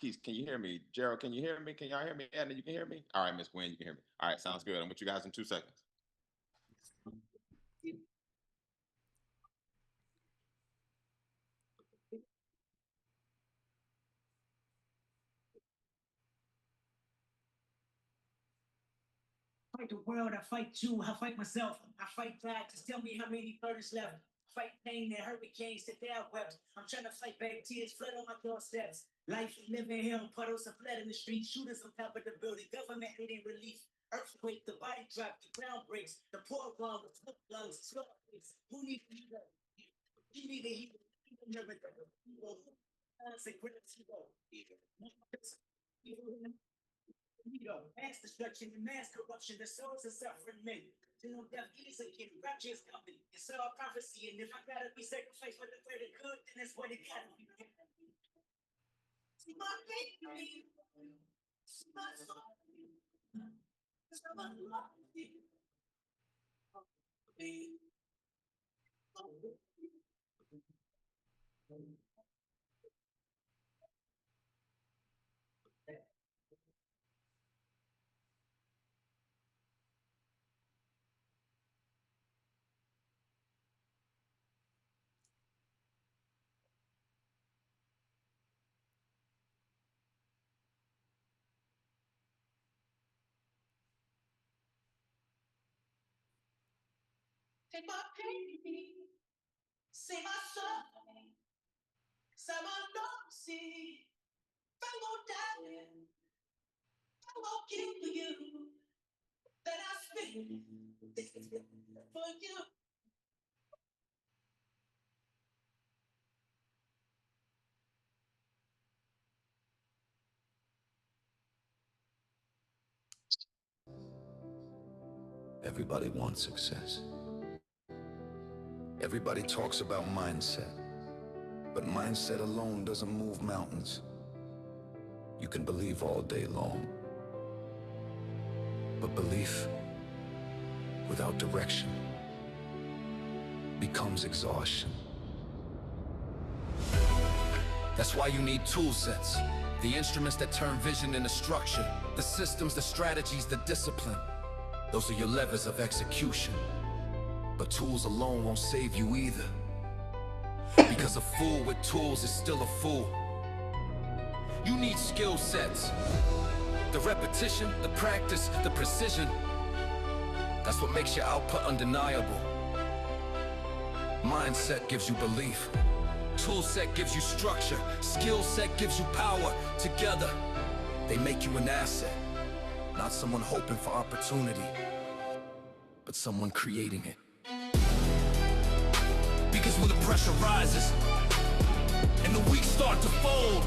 Can you hear me? Gerald, can you hear me? Can y'all hear me? Edna, you can hear me? All right, Miss Gwen, you can hear me. All right, sounds good. I'm with you guys in 2 seconds. Fight the world, I fight you, I fight myself, I fight back. Just tell me how many burdens left. Fight pain that hurricanes that they wept. I'm trying to fight back tears, flood on my doorsteps. Life living here, puddles of blood in the street, shooters on top of the building, government needing relief. Earthquake, the body drop, the ground breaks, the poor lung, the flip lungs, slow breaks. Who needs to heal? You need to heal. Mass destruction and mass corruption, the souls are suffering men. Till death is again, rapture is coming. It's all prophecy, and if I gotta be sacrificed for the greater good, then that's what it gotta be. See my baby, see my soul, see my love. Take my pain, save my soul, save my mercy. I won't die, I won't kill for you. That I speak for you. Everybody wants success. Everybody talks about mindset, but mindset alone doesn't move mountains. You can believe all day long, but belief without direction becomes exhaustion. That's why you need tool sets, the instruments that turn vision into structure, the systems, the strategies, the discipline. Those are your levers of execution. But tools alone won't save you either, because a fool with tools is still a fool. You need skill sets, the repetition, the practice, the precision. That's what makes your output undeniable. Mindset gives you belief, tool set gives you structure, skill set gives you power. Together, they make you an asset, not someone hoping for opportunity, but someone creating it. Because when the pressure rises and the weak start to fold,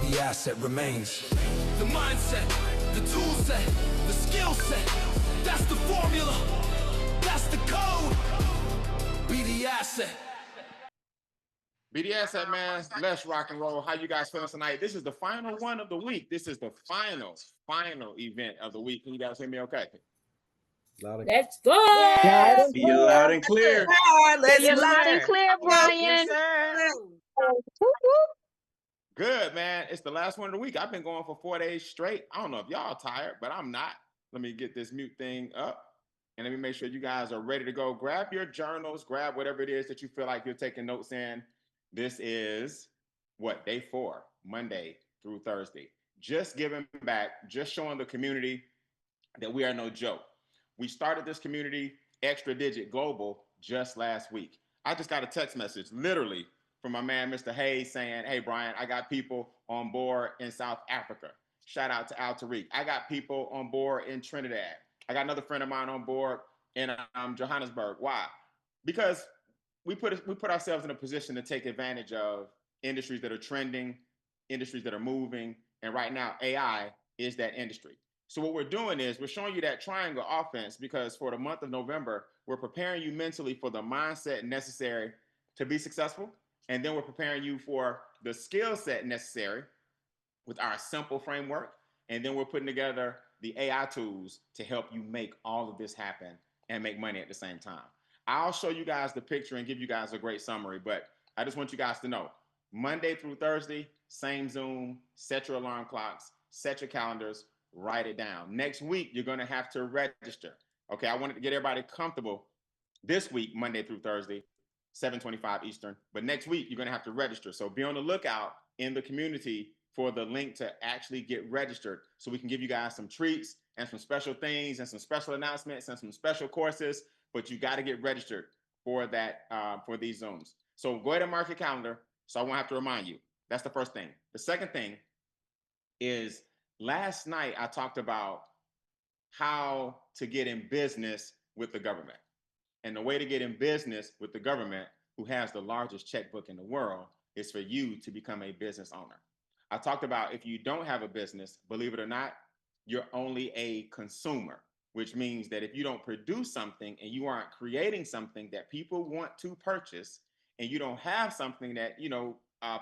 the asset remains. The mindset, the tool set, the skill set, that's the formula, that's the code. Be the asset. Be the asset, man. Let's rock and roll. How you guys feeling tonight? This is the final one of the week. This is the final event of the week. Can you guys hear me okay? Let's go. Yes. See you loud and clear. See you loud and clear, Brian. Yes, sir. Good, man. It's the last one of the week. I've been going for 4 days straight. I don't know if y'all tired, but I'm not. Let me get this mute thing up. And let me make sure you guys are ready to go. Grab your journals, grab whatever it is that you feel like you're taking notes in. This is what, day 4, Monday through Thursday. Just giving back, just showing the community that we are no joke. We started this community, Extra Digit Global, just last week. I just got a text message, literally, from my man, Mr. Hayes, saying, hey, Brian, I got people on board in South Africa. Shout out to Al Tariq. I got people on board in Trinidad. I got another friend of mine on board in Johannesburg. Why? Because we put ourselves in a position to take advantage of industries that are trending, industries that are moving, and right now AI is that industry. So what we're doing is we're showing you that triangle offense, because for the month of November, we're preparing you mentally for the mindset necessary to be successful, and then we're preparing you for the skill set necessary with our simple framework, and then we're putting together the AI tools to help you make all of this happen and make money at the same time. I'll show you guys the picture and give you guys a great summary, but I just want you guys to know Monday through Thursday, same Zoom. Set your alarm clocks, set your calendars, write it down. Next week, you're going to have to register. Okay, I wanted to get everybody comfortable this week, Monday through Thursday, 7:25 Eastern. But next week, you're going to have to register. So be on the lookout in the community for the link to actually get registered so we can give you guys some treats and some special things and some special announcements and some special courses. But you got to get registered for that, for these Zooms. So go ahead and mark your calendar so I won't have to remind you. That's the first thing. The second thing is last night I talked about how to get in business with the government. And the way to get in business with the government, who has the largest checkbook in the world, is for you to become a business owner. I talked about if you don't have a business, believe it or not, you're only a consumer, which means that if you don't produce something and you aren't creating something that people want to purchase, and you don't have something that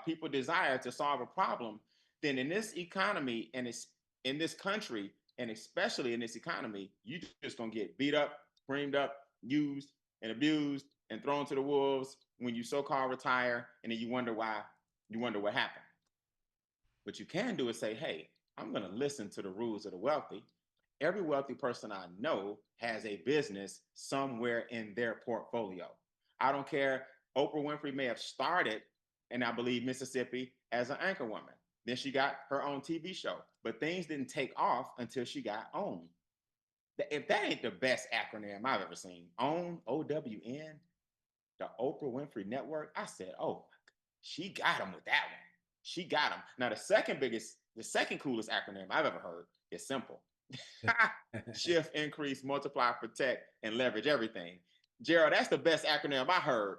people desire to solve a problem, then in this economy and it's in this country, and especially in this economy, you just gonna get beat up, creamed up, used and abused and thrown to the wolves when you so-called retire, and then you wonder what happened. What you can do is say, hey, I'm going to listen to the rules of the wealthy. Every wealthy person I know has a business somewhere in their portfolio. I don't care. Oprah Winfrey may have started in, I believe, Mississippi as an anchor woman. Then she got her own TV show, but things didn't take off until she got OWN. If that ain't the best acronym I've ever seen, OWN, OWN, the Oprah Winfrey Network, I said, oh, she got him with that one. She got him. Now, the second coolest acronym I've ever heard is SIMPLE. Shift, increase, multiply, protect, and leverage everything. Gerald, that's the best acronym I heard.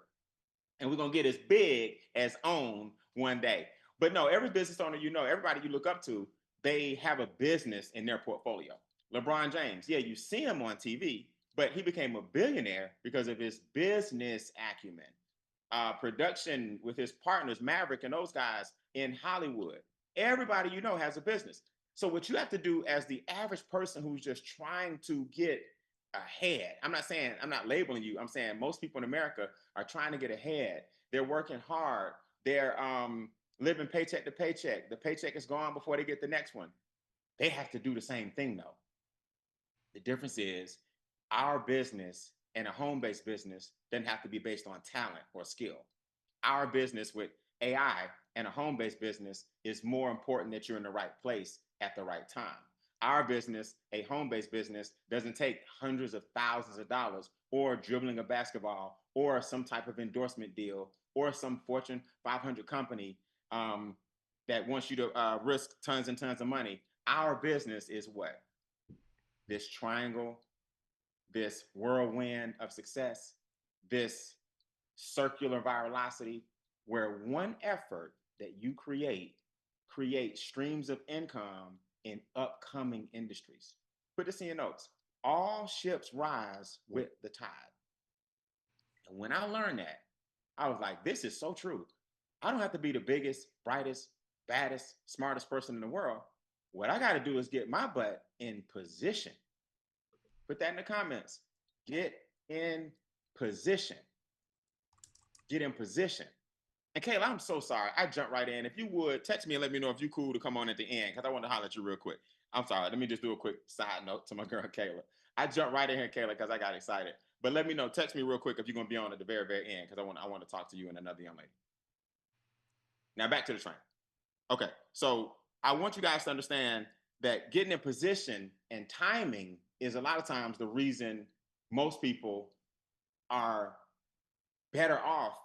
And we're going to get as big as OWN one day. But no, every business owner everybody you look up to, they have a business in their portfolio. LeBron James, yeah, you see him on TV, but he became a billionaire because of his business acumen. Production with his partners, Maverick and those guys in Hollywood. Everybody has a business. So what you have to do as the average person who's just trying to get ahead, I'm not labeling you, I'm saying most people in America are trying to get ahead. They're working hard. They're living paycheck to paycheck. The paycheck is gone before they get the next one. They have to do the same thing though. The difference is our business and a home-based business doesn't have to be based on talent or skill. Our business with AI and a home-based business is more important that you're in the right place at the right time. Our business, a home-based business, doesn't take hundreds of thousands of dollars or dribbling a basketball or some type of endorsement deal or some Fortune 500 company that wants you to risk tons and tons of money. Our business is what? This triangle, this whirlwind of success, this circular virality, where one effort that you creates streams of income in upcoming industries. Put this in your notes. All ships rise with the tide. And when I learned that, I was like, this is so true. I don't have to be the biggest, brightest, baddest, smartest person in the world. What I got to do is get my butt in position. Put that in the comments. Get in position. Get in position. And Kayla, I'm so sorry. I jumped right in. If you would, text me and let me know if you're cool to come on at the end, because I want to holler at you real quick. I'm sorry. Let me just do a quick side note to my girl, Kayla. I jumped right in here, Kayla, because I got excited. But let me know. Text me real quick if you're going to be on at the very, very end, because I want to talk to you and another young lady. Now, back to the train. Okay, so I want you guys to understand that getting in position and timing is a lot of times the reason most people are better off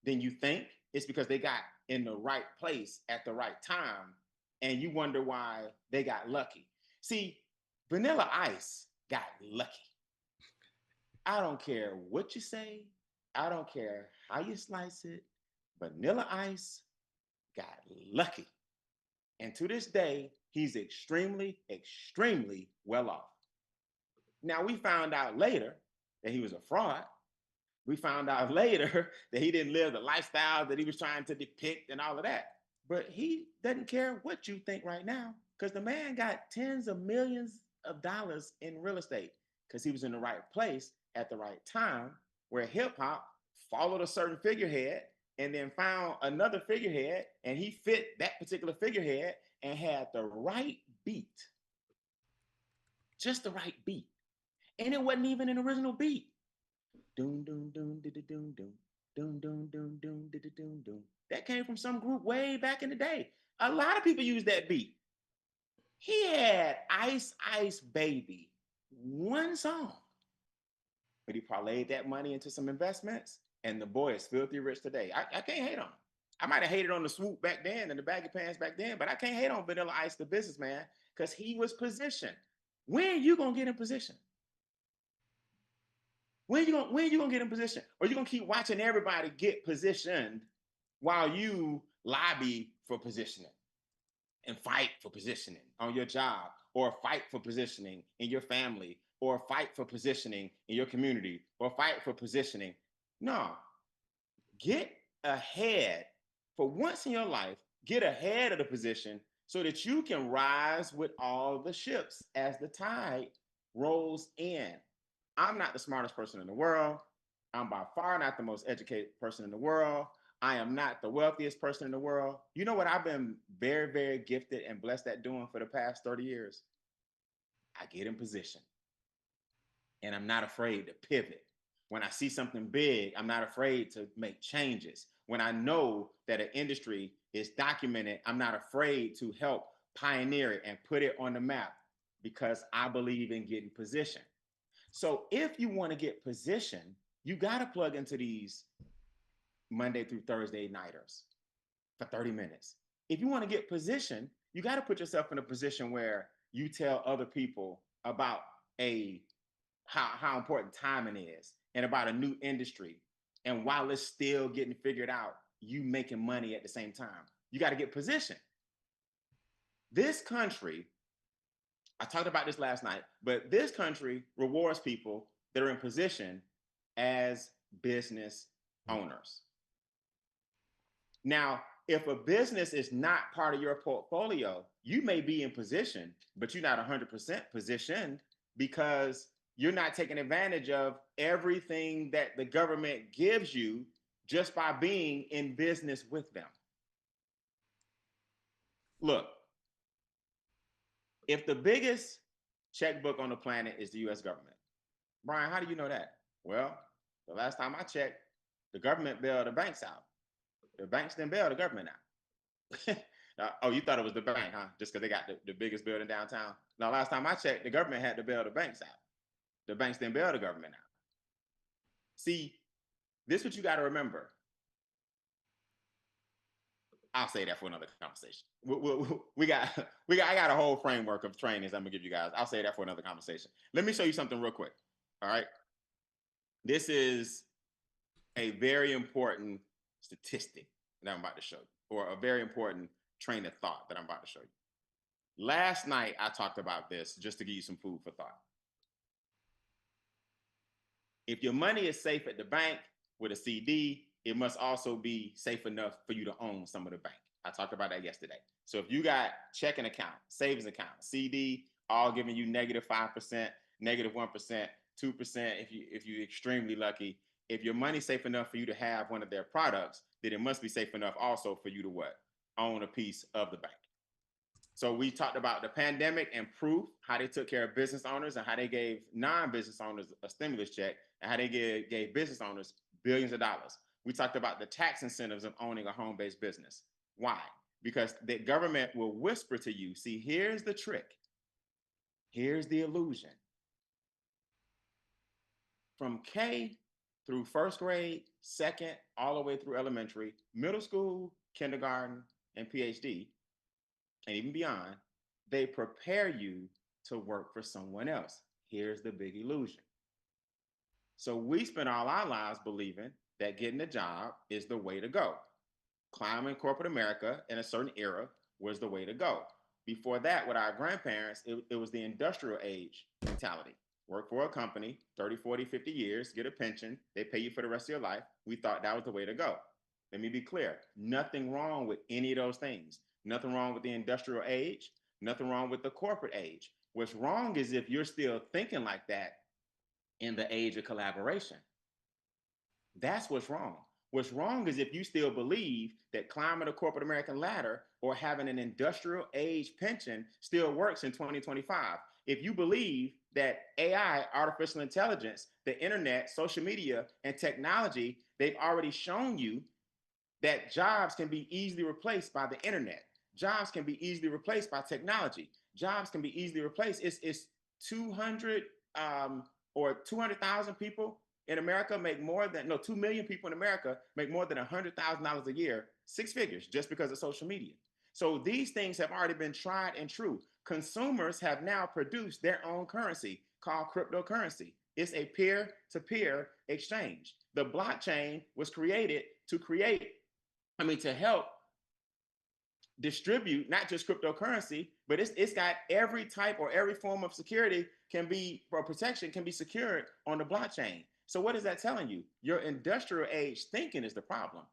than you think. It's because they got in the right place at the right time, and you wonder why they got lucky. See, Vanilla Ice got lucky. I don't care what you say. I don't care how you slice it. Vanilla Ice got lucky. And to this day, he's extremely, extremely well off. Now, we found out later that he was a fraud. We found out later that he didn't live the lifestyle that he was trying to depict and all of that. But he doesn't care what you think right now, because the man got tens of millions of dollars in real estate because he was in the right place at the right time, where hip hop followed a certain figurehead and then found another figurehead, and he fit that particular figurehead and had the right beat, just the right beat. And it wasn't even an original beat. Doom, doom, doom, doom, doom, doom. Doom, doom, doom, doom, doom, doom, doom. That came from some group way back in the day. A lot of people use that beat. He had Ice Ice Baby, one song, but he parlayed that money into some investments, and the boy is filthy rich today. I can't hate on him. I might have hated on the swoop back then and the baggy pants back then, but I can't hate on Vanilla Ice, the businessman, because he was positioned. When are you gonna get in position? When are you gonna get in position? Or are you gonna keep watching everybody get positioned while you lobby for positioning and fight for positioning on your job, or fight for positioning in your family, or fight for positioning in your community, or fight for positioning? No, get ahead for once in your life. Get ahead of the position so that you can rise with all the ships as the tide rolls in. I'm not the smartest person in the world. I'm by far not the most educated person in the world. I am not the wealthiest person in the world. You know what I've been very, very gifted and blessed at doing for the past 30 years? I get in position, and I'm not afraid to pivot. When I see something big, I'm not afraid to make changes. When I know that an industry is documented, I'm not afraid to help pioneer it and put it on the map, because I believe in getting position. So if you want to get position, you got to plug into these Monday through Thursday nighters for 30 minutes. If you want to get position, you got to put yourself in a position where you tell other people about how important timing is, and about a new industry. And while it's still getting figured out, you making money at the same time. You got to get position. This country, I talked about this last night, but this country rewards people that are in position as business owners. Now, if a business is not part of your portfolio, you may be in position, but you're not 100% positioned, because you're not taking advantage of everything that the government gives you just by being in business with them. Look, if the biggest checkbook on the planet is the US government, Brian, how do you know that? Well, the last time I checked, the government bailed the banks out. The banks didn't bail the government out. Oh, you thought it was the bank, huh? Just because they got the biggest building downtown? Now, last time I checked, the government had to bail the banks out. The banks didn't bail the government out. See, this is what you got to remember. I'll say that for another conversation. I got a whole framework of trainings I'm gonna give you guys. I'll say that for another conversation. Let me show you something real quick. All right. This is a very important statistic that I'm about to show you, or a very important train of thought that I'm about to show you. Last night, I talked about this just to give you some food for thought. If your money is safe at the bank with a CD, it must also be safe enough for you to own some of the bank. I talked about that yesterday. So if you got checking account, savings account, CD, all giving you -5%, -1%, 2%, if you're extremely lucky, if your money's safe enough for you to have one of their products, then it must be safe enough also for you to what? Own a piece of the bank. So we talked about the pandemic and proof, how they took care of business owners and how they gave non-business owners a stimulus check, and how they gave business owners billions of dollars. We talked about the tax incentives of owning a home-based business. Why? Because the government will whisper to you, see, here's the trick. Here's the illusion. From K through first grade, second, all the way through elementary, middle school, kindergarten, and PhD, and even beyond, they prepare you to work for someone else. Here's the big illusion. So we spend all our lives believing that getting a job is the way to go. Climbing corporate America in a certain era was the way to go. Before that, with our grandparents, it was the industrial age mentality. Work for a company, 30, 40, 50 years, get a pension, they pay you for the rest of your life. We thought that was the way to go. Let me be clear, nothing wrong with any of those things. Nothing wrong with the industrial age, nothing wrong with the corporate age. What's wrong is if you're still thinking like that in the age of collaboration. That's what's wrong. What's wrong is if you still believe that climbing a corporate American ladder or having an industrial age pension still works in 2025. If you believe that AI, artificial intelligence, the internet, social media, and technology, they've already shown you that jobs can be easily replaced by the internet. Jobs can be easily replaced by technology. Jobs can be easily replaced. It's 200 or 200,000 people in America make more than, no, 2 million people in America make more than $100,000 a year, 6 figures, just because of social media. So these things have already been tried and true. Consumers have now produced their own currency called cryptocurrency. It's a peer-to-peer exchange. The blockchain was created to help distribute not just cryptocurrency, but it's got every type or every form of security or protection can be secured on the blockchain. So what is that telling you? Your industrial age thinking is the problem.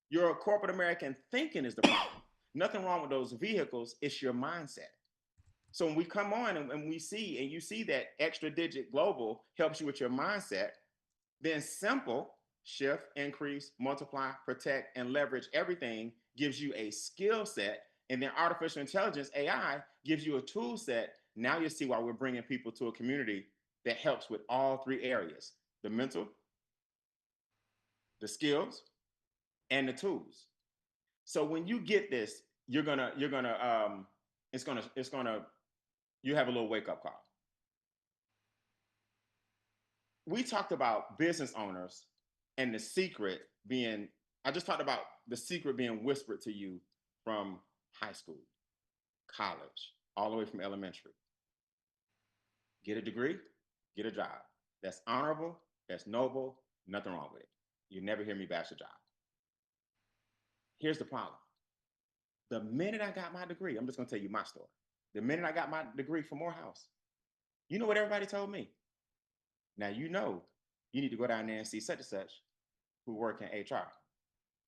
Your corporate American thinking is the problem. Nothing wrong with those vehicles. It's your mindset. So when we come on and you see that extra digit global helps you with your mindset, then simple, shift, increase, multiply, protect, and leverage everything gives you a skill set. And then artificial intelligence, AI, gives you a tool set. Now you see why we're bringing people to a community that helps with all 3 areas: the mental, the skills, and the tools. So when you get this, you have a little wake-up call. We talked about business owners and the secret being, I just talked about the secret being whispered to you from high school, college, all the way from elementary. Get a degree, get a job. That's honorable, that's noble, nothing wrong with it. You never hear me bash a job. Here's the problem. The minute I got my degree, I'm just gonna tell you my story. The minute I got my degree from Morehouse, you know what everybody told me? Now you know you need to go down there and see such and such who work in HR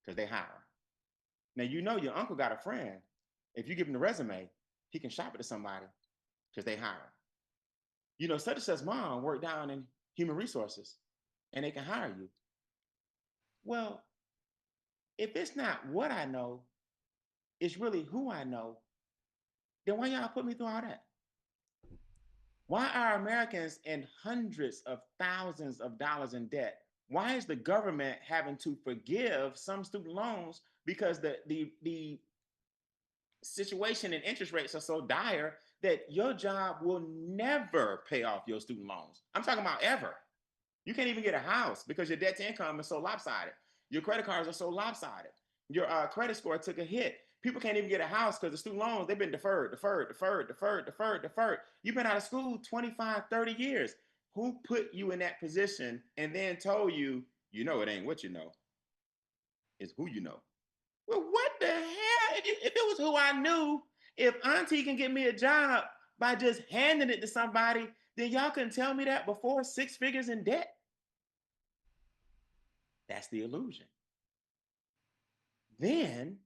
because they hire. Now you know your uncle got a friend. If you give him the resume, he can shop it to somebody because they hire. You know, such and such mom worked down in human resources and they can hire you. Well, if it's not what I know, it's really who I know, then why y'all put me through all that? Why are Americans in hundreds of thousands of dollars in debt? Why is the government having to forgive some student loans because the situation and interest rates are so dire that your job will never pay off your student loans? I'm talking about ever. You can't even get a house because your debt to income is so lopsided. Your credit cards are so lopsided. Your credit score took a hit. People can't even get a house because the student loans, they've been deferred. You've been out of school 25, 30 years. Who put you in that position and then told you, you know, it ain't what you know, it's who you know? Well, what the hell? If it was who I knew, if Auntie can get me a job by just handing it to somebody, then y'all couldn't tell me that before 6 figures in debt. That's the illusion. Then,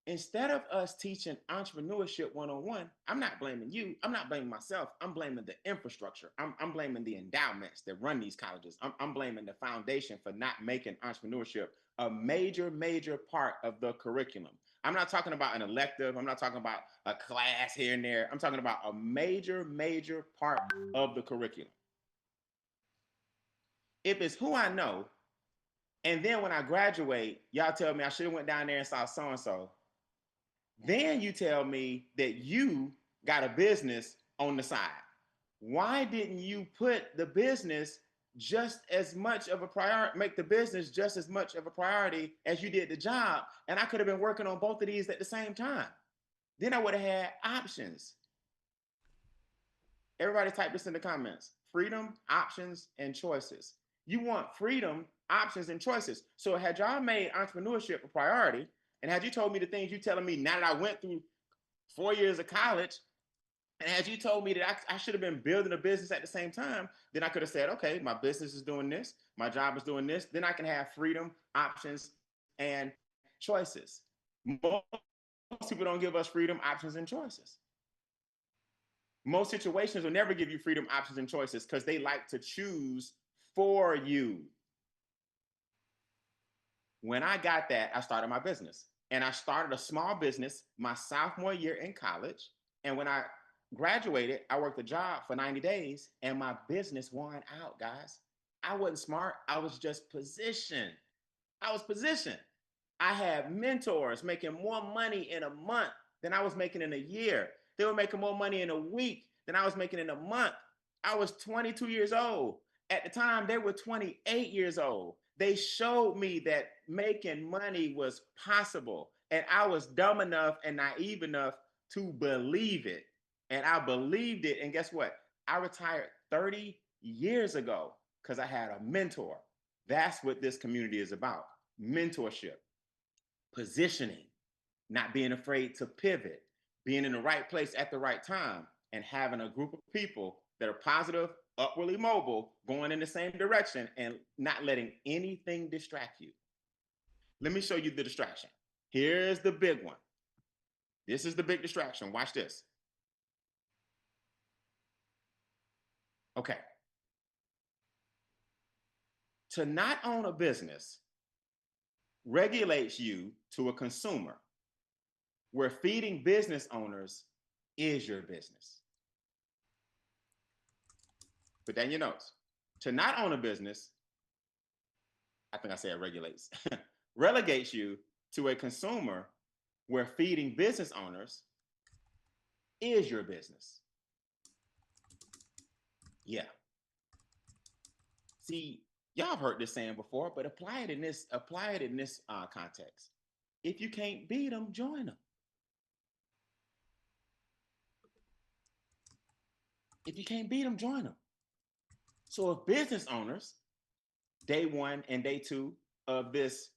instead of us teaching entrepreneurship 101, I'm not blaming you. I'm not blaming myself. I'm blaming the infrastructure. I'm blaming the endowments that run these colleges. I'm blaming the foundation for not making entrepreneurship a major, major part of the curriculum. I'm not talking about an elective. I'm not talking about a class here and there. I'm talking about a major, major part of the curriculum. If it's who I know, and then when I graduate, y'all tell me I should have went down there and saw so-and-so, then you tell me that you got a business on the side. Why didn't you put the business just as much of a priority, make the business just as much of a priority as you did the job? And I could have been working on both of these at the same time. Then I would have had options. Everybody type this in the comments. Freedom, options, and choices. You want freedom, options, and choices. So had y'all made entrepreneurship a priority, and had you told me the things you're telling me now that I went through 4 years of college, and had you told me that I should have been building a business at the same time, then I could have said, okay, my business is doing this, my job is doing this, then I can have freedom, options, and choices. Most people don't give us freedom, options, and choices. Most situations will never give you freedom, options, and choices because they like to choose for you. When I got that, I started my business. And I started a small business my sophomore year in college. And when I graduated, I worked a job for 90 days and my business won out, guys. I wasn't smart. I was just positioned. I was positioned. I had mentors making more money in a month than I was making in a year. They were making more money in a week than I was making in a month. I was 22 years old. At the time, they were 28 years old. They showed me that making money was possible. And I was dumb enough and naive enough to believe it. And I believed it. And guess what? I retired 30 years ago because I had a mentor. That's what this community is about. Mentorship, positioning, not being afraid to pivot, being in the right place at the right time, and having a group of people that are positive, upwardly mobile, going in the same direction, and not letting anything distract you. Let me show you the distraction. Here's the big one. This is the big distraction. Watch this. Okay. To not own a business regulates you to a consumer, where feeding business owners is your business. Put that in your notes. To not own a business, I think I said regulates, relegates you to a consumer, where feeding business owners is your business. Yeah. See, y'all have heard this saying before, but apply it in this context. If you can't beat them, join them. If you can't beat them, join them. So if business owners, day one and day two of this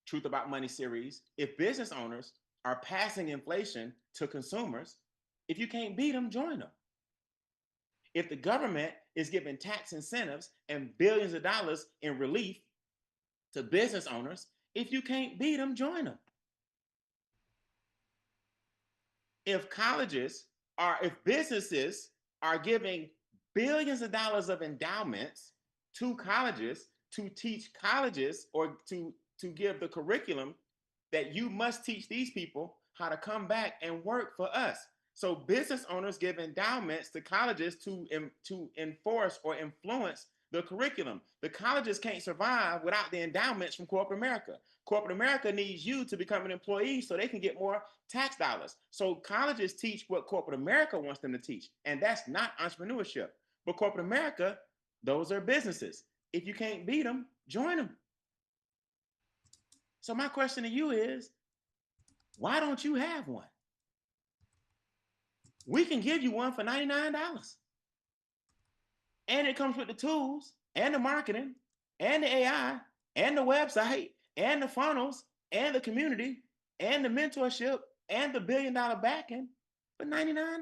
Truth About Money series, if business owners are passing inflation to consumers, if you can't beat them, join them. If the government is giving tax incentives and billions of dollars in relief to business owners, if you can't beat them, join them. If businesses are giving billions of dollars of endowments to colleges to teach colleges, or to give the curriculum that you must teach these people how to come back and work for us. So business owners give endowments to colleges to enforce or influence the curriculum. The colleges can't survive without the endowments from corporate America. Corporate America needs you to become an employee so they can get more tax dollars. So colleges teach what corporate America wants them to teach, and that's not entrepreneurship. But corporate America, those are businesses. If you can't beat them, join them. So my question to you is, why don't you have one? We can give you one for $99. And it comes with the tools and the marketing and the AI and the website and the funnels and the community and the mentorship and the $1 billion backing for $99.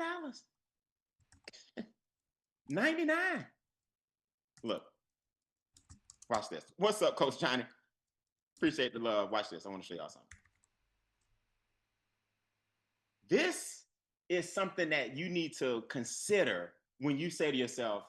$99. Look, watch this. What's up, Coach Johnny? Appreciate the love. Watch this. I want to show y'all something. This is something that you need to consider when you say to yourself,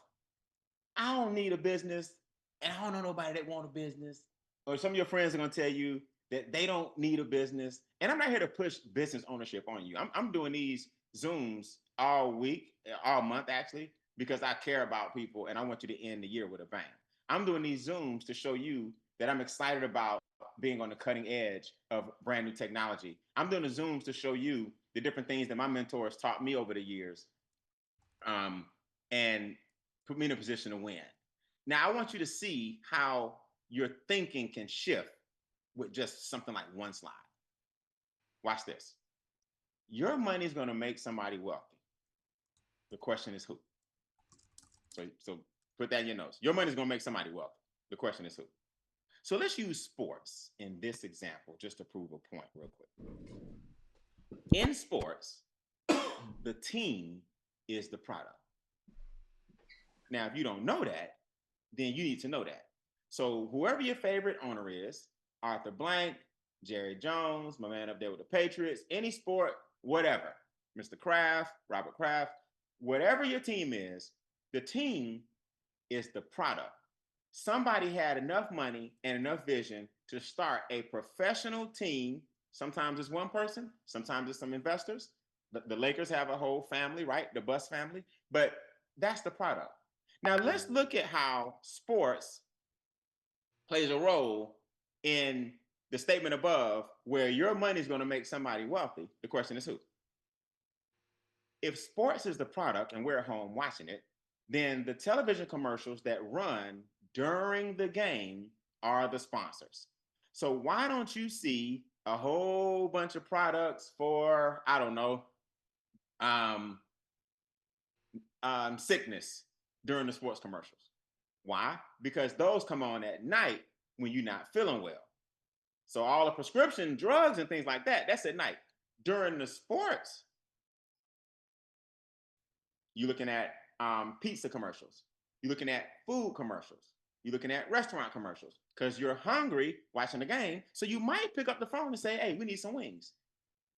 I don't need a business and I don't know nobody that want a business. Or some of your friends are going to tell you that they don't need a business. And I'm not here to push business ownership on you. I'm doing these Zooms all week, all month actually, because I care about people and I want you to end the year with a bang. I'm doing these Zooms to show you that I'm excited about being on the cutting edge of brand new technology. I'm doing the Zooms to show you the different things that my mentors taught me over the years, and put me in a position to win. Now, I want you to see how your thinking can shift with just something like one slide. Watch this. Your money is going to make somebody wealthy. The question is who? So put that in your notes. Your money is going to make somebody wealthy. The question is who? So let's use sports in this example just to prove a point real quick. In sports, the team is the product. Now, if you don't know that, then you need to know that. So whoever your favorite owner is, Arthur Blank, Jerry Jones, my man up there with the Patriots, any sport, whatever, Mr. Kraft, Robert Kraft, whatever your team is, the team is the product. somebody had enough money and enough vision to start a professional team. Sometimes it's one person, sometimes it's some investors. The Lakers have a whole family, right? The Bus family, but that's the product. Now let's look at how sports plays a role in the statement above, where your money is going to make somebody wealthy. The question is who? If sports is the product and we're at home watching it, then the television commercials that run during the game are the sponsors. So why don't you see a whole bunch of products for, I don't know, sickness during the sports commercials? Why? Because those come on at night when you're not feeling well. So all the prescription drugs and things like that, that's at night. During the sports, you're looking at pizza commercials. You're looking at food commercials. You're looking at restaurant commercials because you're hungry watching the game. So you might pick up the phone and say, hey, we need some wings.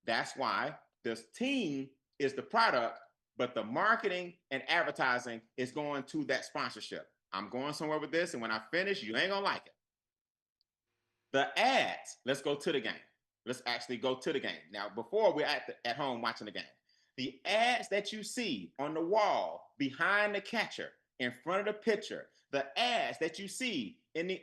That's why this team is the product, but the marketing and advertising is going to that sponsorship. I'm going somewhere with this, and when I finish, you ain't gonna like it. The ads, let's go to the game. Let's actually go to the game. Now, before we're at home watching the game, the ads that you see on the wall, behind the catcher, in front of the pitcher, the ads that you see in the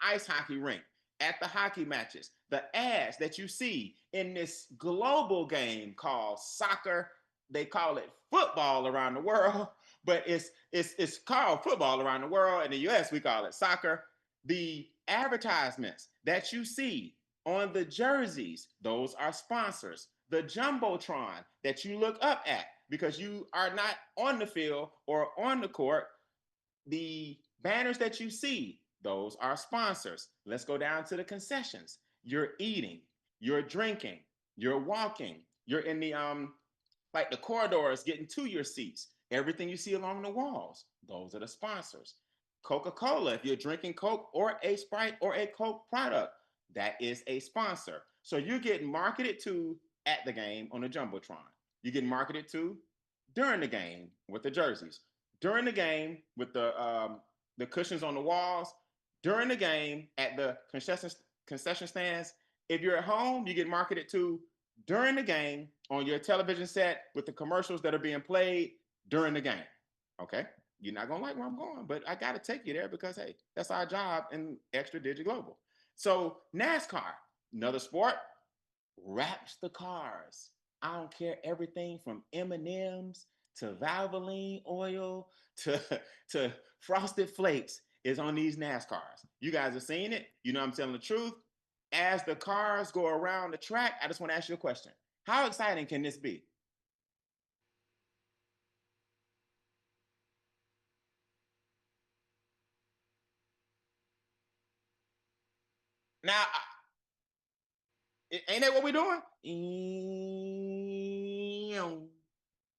ice hockey rink, at the hockey matches, the ads that you see in this global game called soccer. They call it football around the world, but it's called football around the world. In the US, we call it soccer. The advertisements that you see on the jerseys, those are sponsors. The Jumbotron that you look up at because you are not on the field or on the court, the banners that you see, those are sponsors. Let's go down to the concessions. You're eating, you're drinking, you're walking, you're in the like the corridors getting to your seats. Everything you see along the walls, those are the sponsors. Coca-Cola, if you're drinking Coke or a Sprite or a Coke product, that is a sponsor. So you're getting marketed to at the game on the Jumbotron. You get marketed to during the game with the jerseys, during the game with the cushions on the walls, during the game at the concession stands. If you're at home, you get marketed to during the game on your television set with the commercials that are being played during the game. Okay, you're not gonna like where I'm going, but I gotta take you there because hey, that's our job in Extra Digi Global. So NASCAR, another sport, wraps the cars. I don't care, everything from M&Ms to Valvoline oil to Frosted Flakes is on these NASCARs. You guys have seen it. You know I'm telling the truth. As the cars go around the track, I just want to ask you a question. How exciting can this be? Now, ain't that what we're doing?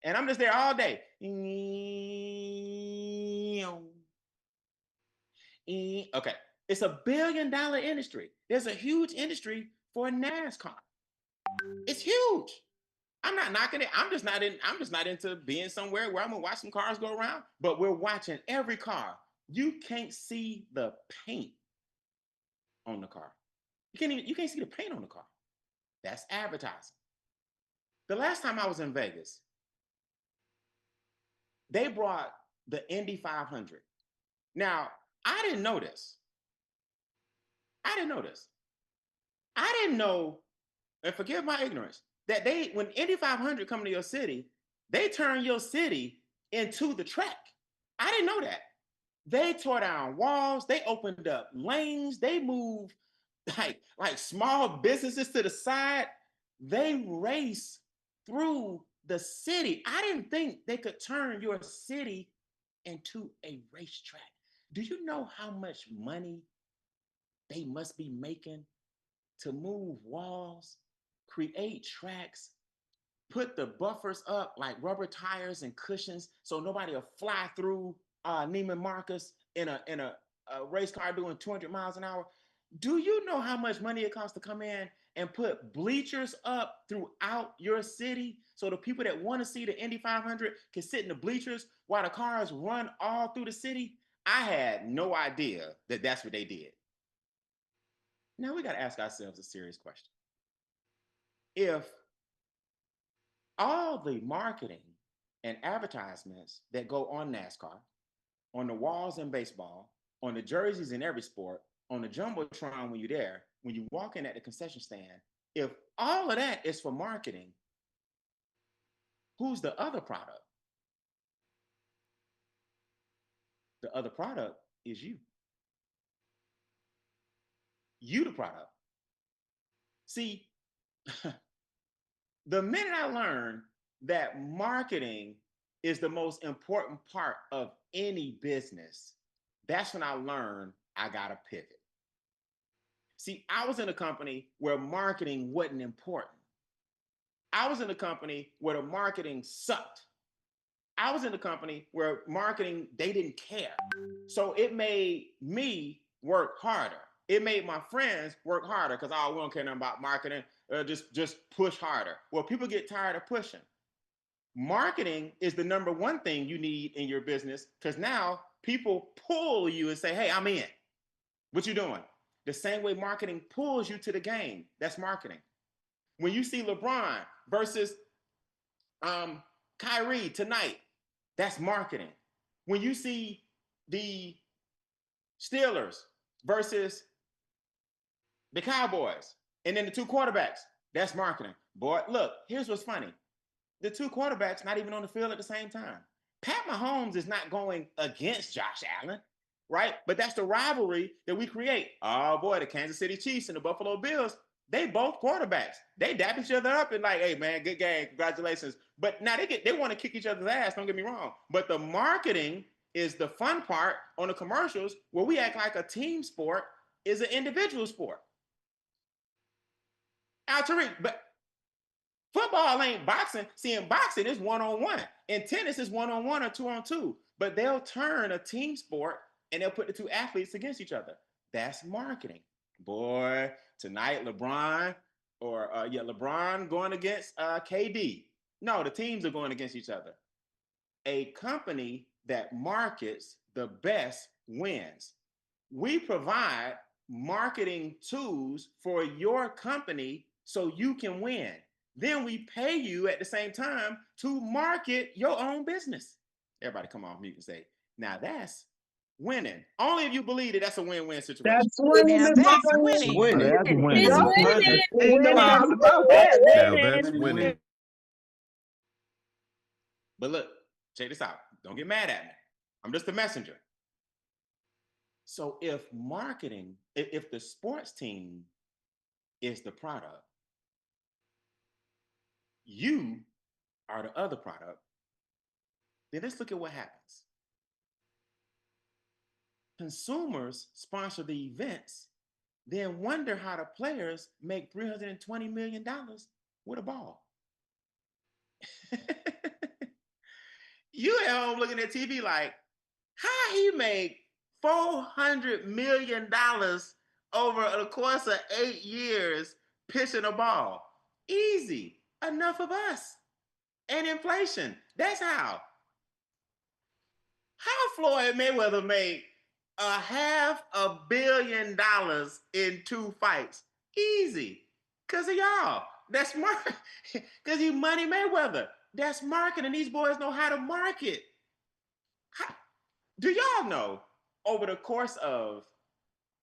And I'm just there all day. Okay, it's $1 billion industry. There's a huge industry for NASCAR. It's huge. I'm not knocking it. I'm just not into being somewhere where I'm gonna watch some cars go around. But we're watching every car. You can't see the paint on the car. You can't see the paint on the car. That's advertising. The last time I was in Vegas, they brought the Indy 500. Now, I didn't know this. I didn't know, and forgive my ignorance, that when Indy 500 come to your city, they turn your city into the track. I didn't know that. They tore down walls, they opened up lanes, they moved like small businesses to the side. They race through the city. I didn't think they could turn your city into a racetrack. Do you know how much money they must be making to move walls, create tracks, put the buffers up like rubber tires and cushions so nobody will fly through Neiman Marcus in a race car doing 200 miles an hour? Do you know how much money it costs to come in and put bleachers up throughout your city so the people that want to see the Indy 500 can sit in the bleachers while the cars run all through the city? I had no idea that that's what they did. Now we got to ask ourselves a serious question. If all the marketing and advertisements that go on NASCAR, on the walls in baseball, on the jerseys in every sport, on the Jumbotron when you're there, when you walk in at the concession stand, if all of that is for marketing, who's the other product? The other product is you. You the product. See, the minute I learned that marketing is the most important part of any business, that's when I learned I got to pivot. See, I was in a company where marketing wasn't important. I was in a company where the marketing sucked. I was in a company where marketing, they didn't care. So it made me work harder. It made my friends work harder because we don't care nothing about marketing. Just push harder. Well, people get tired of pushing. Marketing is the number one thing you need in your business because now people pull you and say, hey, I'm in. What you doing? The same way marketing pulls you to the game. That's marketing. When you see LeBron versus Kyrie tonight, that's marketing. When you see the Steelers versus the Cowboys, and then the two quarterbacks, that's marketing. Boy, look, here's what's funny. The two quarterbacks not even on the field at the same time. Pat Mahomes is not going against Josh Allen, right? But that's the rivalry that we create. Oh boy, the Kansas City Chiefs and the Buffalo Bills, they both quarterbacks. They dap each other up and like, hey man, good game, congratulations. But now they want to kick each other's ass, don't get me wrong. But the marketing is the fun part on the commercials where we act like a team sport is an individual sport. Tariq, but football ain't boxing. See, in boxing, it's one-on-one. In tennis, it's one-on-one or two-on-two. But they'll turn a team sport and they'll put the two athletes against each other. That's marketing. Boy, tonight, LeBron going against KD. No, the teams are going against each other. A company that markets the best wins. We provide marketing tools for your company so you can win. Then we pay you at the same time to market your own business. Everybody come off mute and say, now that's winning. Only if you believe that that's a win-win situation. That's winning. Now that's winning. Winning. That's winning. It's winning. Ain't no doubt about that. Now that's winning. But look, check this out. Don't get mad at me. I'm just a messenger. So if marketing, if the sports team is the product, you are the other product, then let's look at what happens. Consumers sponsor the events, then wonder how the players make $320 million with a ball. You at home looking at TV like, how he make $400 million over the course of 8 years pitching a ball? Easy. Enough of us. And inflation. That's how. How Floyd Mayweather made $500 million in 2 fights? Easy. Because of y'all. That's marketing. Because you Money Mayweather. That's marketing. These boys know how to market. Do y'all know over the course of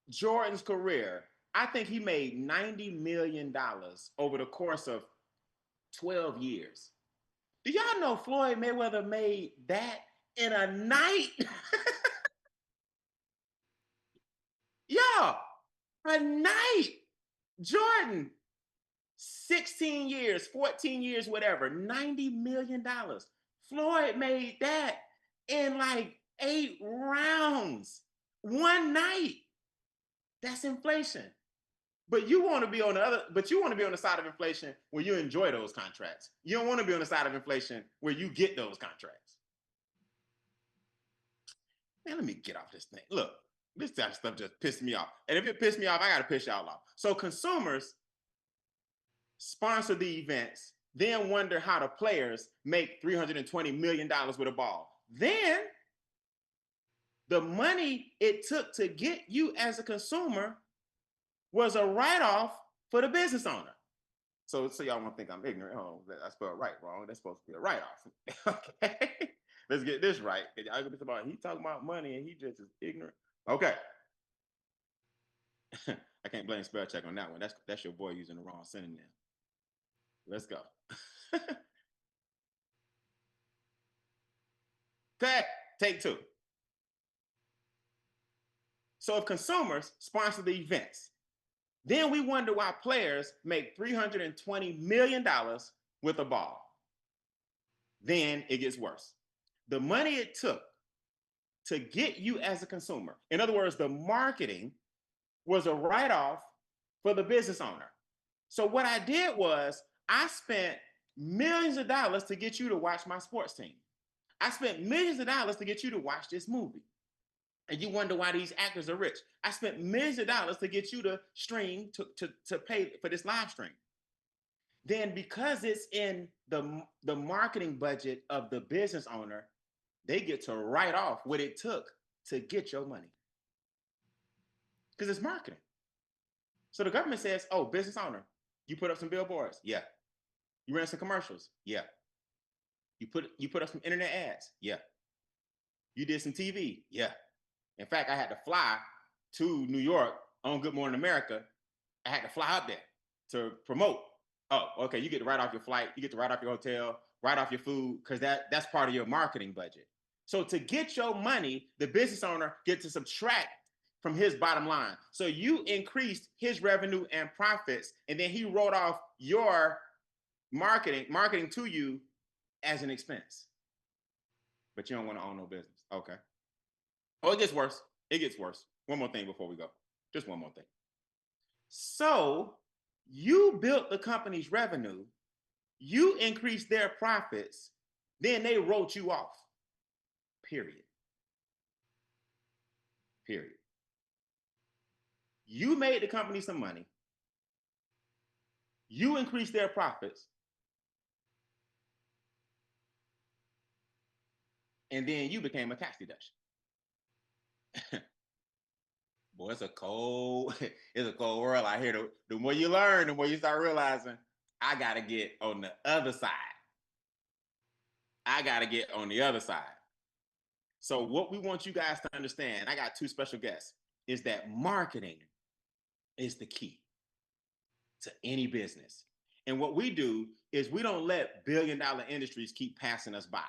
Jordan's career, I think he made $90 million over the course of 12 years. Do y'all know Floyd Mayweather made that in a night? Y'all, a night. Jordan, 16 years, 14 years, whatever, $90 million. Floyd made that in like 8 rounds, one night. That's inflation. But you want to be on the side of inflation where you enjoy those contracts. You don't want to be on the side of inflation where you get those contracts. Man, let me get off this thing. Look, this type of stuff just pissed me off. And if it pissed me off, I got to piss y'all off. So consumers sponsor the events, then wonder how the players make $320 million with a ball. Then The money it took to get you as a consumer was a write-off for the business owner. So y'all won't think I'm ignorant. Oh, I spelled right wrong. That's supposed to be a write-off. Okay. Let's get this right. He talking about money and he just is ignorant. Okay. I can't blame spell check on that one. That's your boy using the wrong synonym. Let's go. Okay, take two. So if consumers sponsor the events, then we wonder why players make $320 million with a ball. Then it gets worse. The money it took to get you as a consumer, in other words, the marketing was a write-off for the business owner. So what I did was I spent millions of dollars to get you to watch my sports team. I spent millions of dollars to get you to watch this movie. And you wonder why these actors are rich. I spent millions of dollars to get you to stream, to pay for this live stream. Then because it's in the marketing budget of the business owner, they get to write off what it took to get your money. Because it's marketing. So the government says, oh, business owner, you put up some billboards. Yeah. You ran some commercials. Yeah. You put up some internet ads. Yeah. You did some TV. Yeah. In fact, I had to fly to New York on Good Morning America. I had to fly up there to promote. Oh, okay. You get to write off your flight. You get to write off your hotel, write off your food, because that's part of your marketing budget. So to get your money, the business owner gets to subtract from his bottom line. So you increased his revenue and profits, and then he wrote off your marketing to you as an expense. But you don't want to own no business. Okay. Oh, it gets worse. It gets worse. One more thing before we go. Just one more thing. So you built the company's revenue, you increased their profits, then they wrote you off. Period. Period. You made the company some money. You increased their profits. And then you became a tax deduction. Boy, it's a cold world out here. The more you learn, the more you start realizing, I got to get on the other side. I got to get on the other side. So what we want you guys to understand, I got two special guests, is that marketing is the key to any business. And what we do is we don't let billion-dollar industries keep passing us by.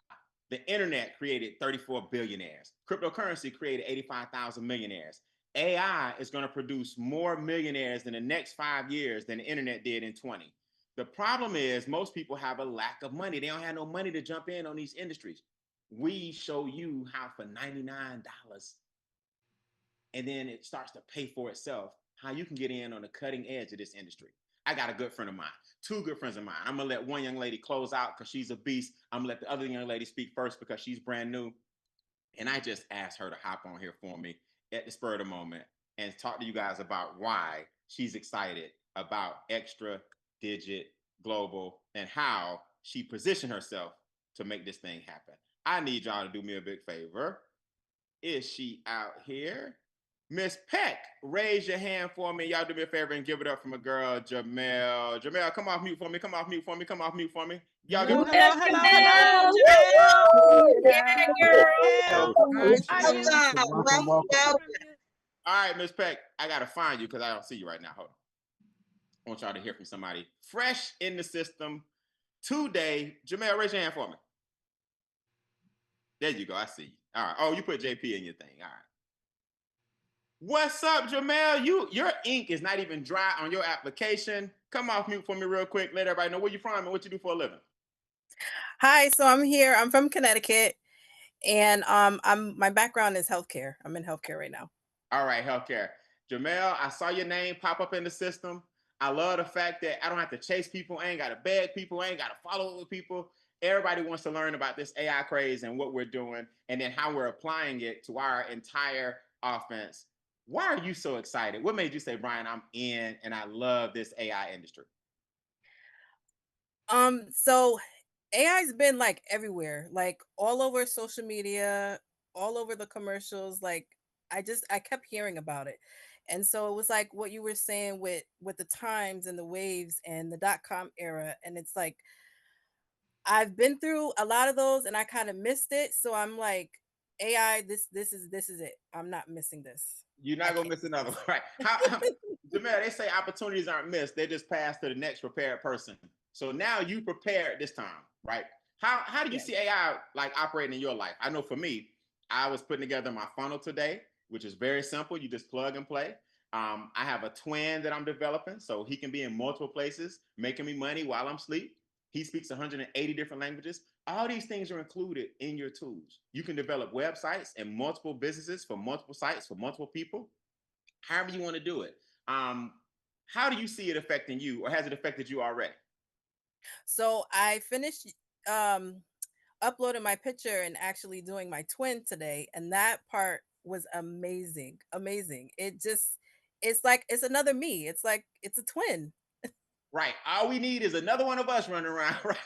The internet created 34 billionaires. Cryptocurrency created 85,000 millionaires. AI is going to produce more millionaires in the next 5 years than the internet did in 20. The problem is most people have a lack of money. They don't have no money to jump in on these industries. We show you how for $99, and then it starts to pay for itself, how you can get in on the cutting edge of this industry. I got a good friend of mine, two good friends of mine. I'm going to let one young lady close out because she's a beast. I'm going to let the other young lady speak first because she's brand new. And I just asked her to hop on here for me at the spur of the moment and talk to you guys about why she's excited about Extra Digit Global and how she positioned herself to make this thing happen. I need y'all to do me a big favor. Is she out here? Miss Peck, raise your hand for me. Y'all do me a favor and give it up for my girl, Jamel. Jamel, come off mute for me. Come off mute for me. Come off mute for me. Y'all Hello, give hello, hello, Yeah, girl. All right, Miss Peck, I got to find you because I don't see you right now. Hold on. I want y'all to hear from somebody fresh in the system today. Jamel, raise your hand for me. There you go. I see you. All right. Oh, you put JP in your thing. All right. What's up, Jamel? Your ink is not even dry on your application. Come off mute for me real quick. Let everybody know where you're from and what you do for a living. Hi, so I'm here. I'm from Connecticut, and my background is healthcare. I'm in healthcare right now. All right, healthcare. Jamel, I saw your name pop up in the system. I love the fact that I don't have to chase people. I ain't got to beg people. I ain't got to follow up with people. Everybody wants to learn about this AI craze and what we're doing and then how we're applying it to our entire offense. Why are you so excited? What made you say, Brian, I'm in and I love this AI industry? So AI's been like everywhere, like all over social media. all over the commercials. Like I kept hearing about it. And so it was like what you were saying with the times and the waves and the .com era. And it's like I've been through a lot of those and I kind of missed it. So I'm like, AI, this is it. I'm not missing this. You're I not gonna can't miss miss another this. one, right? Jamel, they say opportunities aren't missed; they just pass to the next prepared person. So now you prepared this time, right? How do you Yes. see AI like operating in your life? I know for me, I was putting together my funnel today, which is very simple. You just plug and play. I have a twin that I'm developing, so he can be in multiple places, making me money while I'm asleep. He speaks 180 different languages. All these things are included in your tools. You can develop websites and multiple businesses for multiple sites for multiple people, however you want to do it. How do you see it affecting you, or has it affected you already? So I finished um uploading my picture and actually doing my twin today, and that part was amazing. Amazing. It's like it's another me. It's like it's a twin. Right. All we need is another one of us running around, right?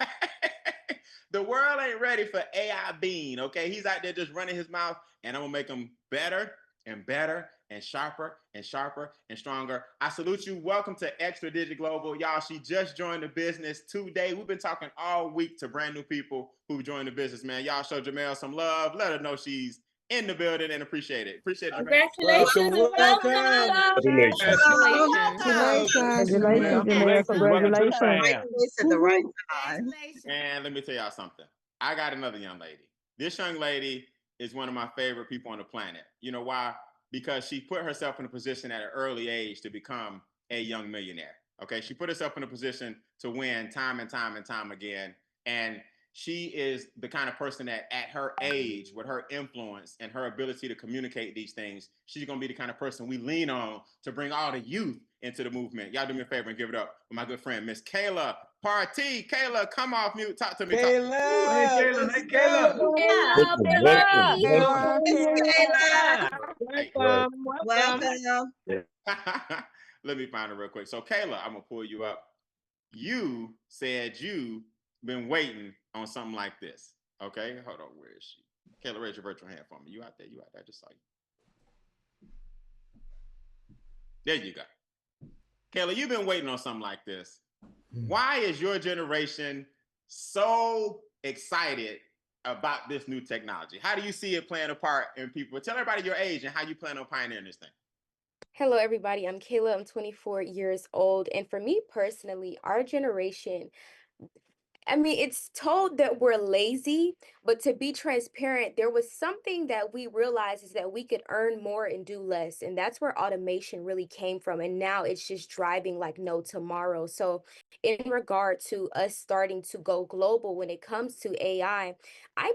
The world ain't ready for AI Beane, okay? He's out there just running his mouth, and I'm gonna make him better and better and sharper and sharper and stronger. I salute you. Welcome to Extra Digit Global. Y'all, she just joined the business today. We've been talking all week to brand new people who joined the business, man. Y'all show Jamel some love. Let her know she's in the building and appreciate it. Appreciate it, Jamel. Congratulations. Welcome. Congratulations. Congratulations, Jamel. Congratulations. Place at the right time. And let me tell y'all something. I got another young lady. This young lady is one of my favorite people on the planet. You know why? Because she put herself in a position at an early age to become a young millionaire. Okay. She put herself in a position to win time and time and time again. And she is the kind of person that at her age, with her influence and her ability to communicate these things, she's going to be the kind of person we lean on to bring all the youth into the movement. Y'all do me a favor and give it up for my good friend, Miss Kayla Party. Kayla, come off mute. Talk to me. Kayla, Hey, Kayla. Hey, Kayla. Welcome. Let me find her real quick. So, Kayla, I'm going to pull you up. You said you been waiting on something like this. Okay, hold on. Where is she? Kayla, raise your virtual hand for me. You out there? You out there? I just saw you. There you go. Kayla, you've been waiting on something like this. Why is your generation so excited about this new technology? How do you see it playing a part in people? Tell everybody your age and how you plan on pioneering this thing. Hello, everybody. I'm Kayla. I'm 24 years old. And for me personally, our generation, I mean, it's told that we're lazy, but to be transparent, there was something that we realized is that we could earn more and do less. And that's where automation really came from. And now it's just driving like no tomorrow. So, in regard to us starting to go global when it comes to I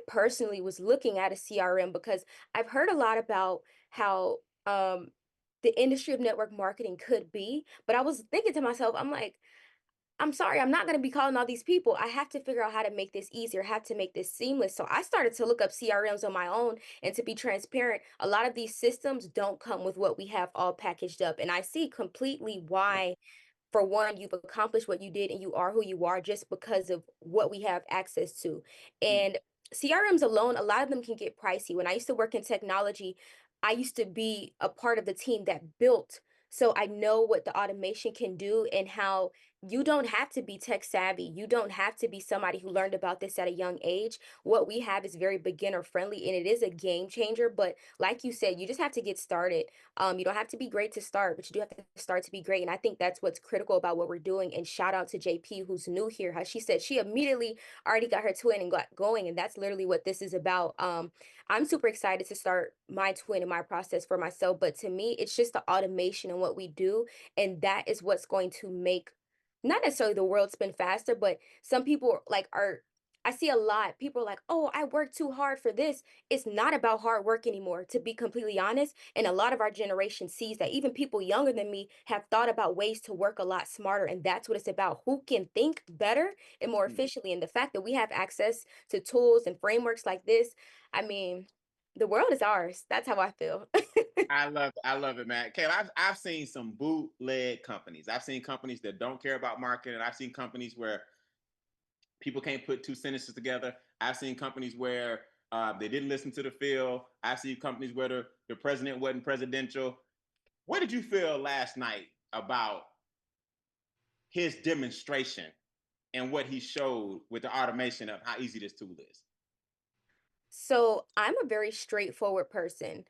personally was looking at a CRM because I've heard a lot about how the industry of network marketing could be. But I was thinking to myself, I'm like, I'm sorry, I'm not going to be calling all these people. I have to figure out how to make this easier, how to make this seamless. So I started to look up CRMs on my own. And to be transparent, a lot of these systems don't come with what we have all packaged up. And I see completely why, for one, you've accomplished what you did and you are who you are just because of what we have access to. And CRMs alone, a lot of them can get pricey. When I used to work in technology, I used to be a part of the team that built. So I know what the automation can do and how you don't have to be tech savvy. You don't have to be somebody who learned about this at a young age. What we have is very beginner friendly and it is a game changer. But like you said, you just have to get started. You don't have to be great to start, but you do have to start to be great. And I think that's what's critical about what we're doing. And shout out to JP, who's new here. How she said she immediately already got her twin and got going. And that's literally what this is about. I'm super excited to start my twin and my process for myself. But to me, it's just the automation and what we do. And that is what's going to make not necessarily the world spin faster, but some people like are I see a lot. People are like, oh, I worked too hard for this. It's not about hard work anymore, to be completely honest. And a lot of our generation sees that. Even people younger than me have thought about ways to work a lot smarter. And that's what it's about. Who can think better and more efficiently? And the fact that we have access to tools and frameworks like this, I mean, the world is ours. That's how I feel. I love it, man. Kayla, I've seen some bootleg companies. I've seen companies that don't care about marketing. I've seen companies where people can't put two sentences together. I've seen companies where They didn't listen to the field. I see companies where the president wasn't presidential. What did you feel last night about his demonstration and what he showed with the automation of how easy this tool is? So I'm a very straightforward person.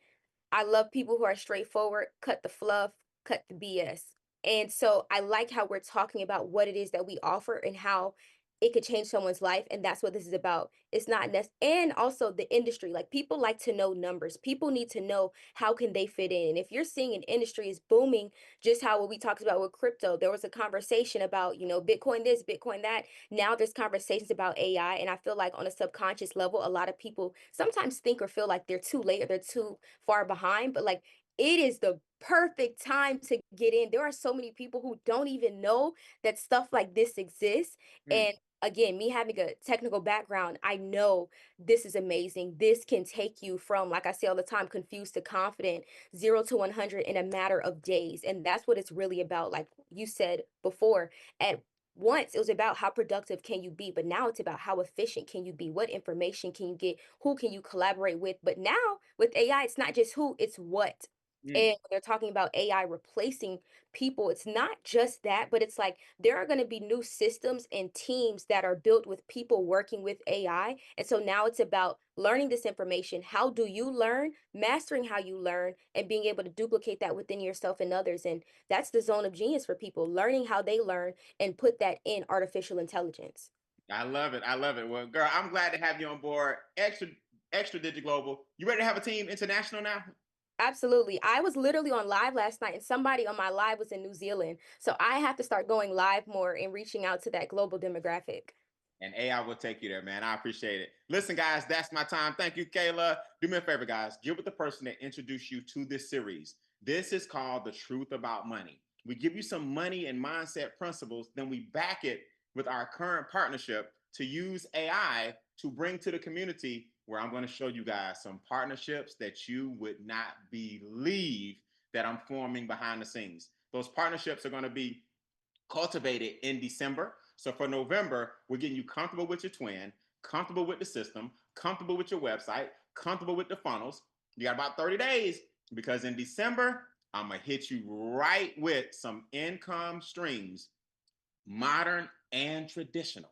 I love people who are straightforward, cut the fluff, cut the BS. And so I like how we're talking about what it is that we offer and how it could change someone's life. And that's what this is about. It's not and also the industry. Like people like to know numbers. People need to know how can they fit in. And if you're seeing an industry is booming, just how what we talked about with crypto, there was a conversation about, Bitcoin this, Bitcoin that. Now there's conversations about AI. And I feel like on a subconscious level, a lot of people sometimes think or feel like they're too late or they're too far behind, but like it is the perfect time to get in. There are so many people who don't even know that stuff like this exists. Mm. And again, me having a technical background, I know this is amazing. This can take you from, like I say all the time, confused to confident, 0 to 100 in a matter of days. And that's what it's really about. Like you said before, at once it was about how productive can you be, but now it's about how efficient can you be, what information can you get, who can you collaborate with. But now with AI, it's not just who, it's what. Mm. And when they're talking about AI replacing people, it's not just that, but it's like there are going to be new systems and teams that are built with people working with AI. And so now it's about learning this information. How do you learn, mastering how you learn, and being able to duplicate that within yourself and others. And that's the zone of genius for people, learning how they learn and put that in artificial intelligence. I love it. I love it. Well, girl, I'm glad to have you on board. Extra Digit Global. You ready to have a team international now? Absolutely. I was literally on live last night and somebody on my live was in New Zealand. So I have to start going live more and reaching out to that global demographic. And AI will take you there, man. I appreciate it. Listen, guys, that's my time. Thank you, Kayla. Do me a favor, guys. Get with the person that introduced you to this series. This is called The Truth About Money. We give you some money and mindset principles, then we back it with our current partnership to use AI to bring to the community, where I'm going to show you guys some partnerships that you would not believe that I'm forming behind the scenes. Those partnerships are going to be cultivated in December. So for November, we're getting you comfortable with your twin, comfortable with the system, comfortable with your website, comfortable with the funnels. You got about 30 days, because in December, I'm going to hit you right with some income streams, modern and traditional.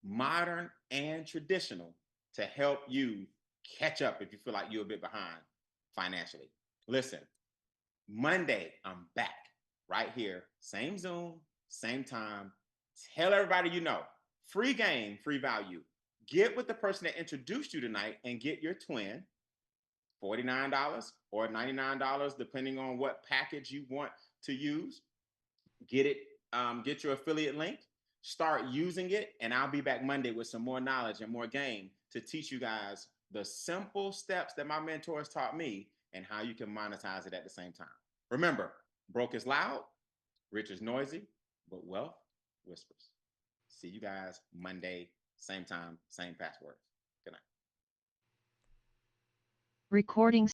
Modern and traditional, to help you catch up if you feel like you're a bit behind financially. Listen, Monday, I'm back right here, same Zoom, same time. Tell everybody you know. Free game, free value. Get with the person that introduced you tonight and get your twin, $49 or $99, depending on what package you want to use. Get it, get your affiliate link, start using it, and I'll be back Monday with some more knowledge and more game to teach you guys the simple steps that my mentors taught me and how you can monetize it at the same time. Remember, broke is loud, rich is noisy, but wealth whispers. See you guys Monday, same time, same password. Good night. Recording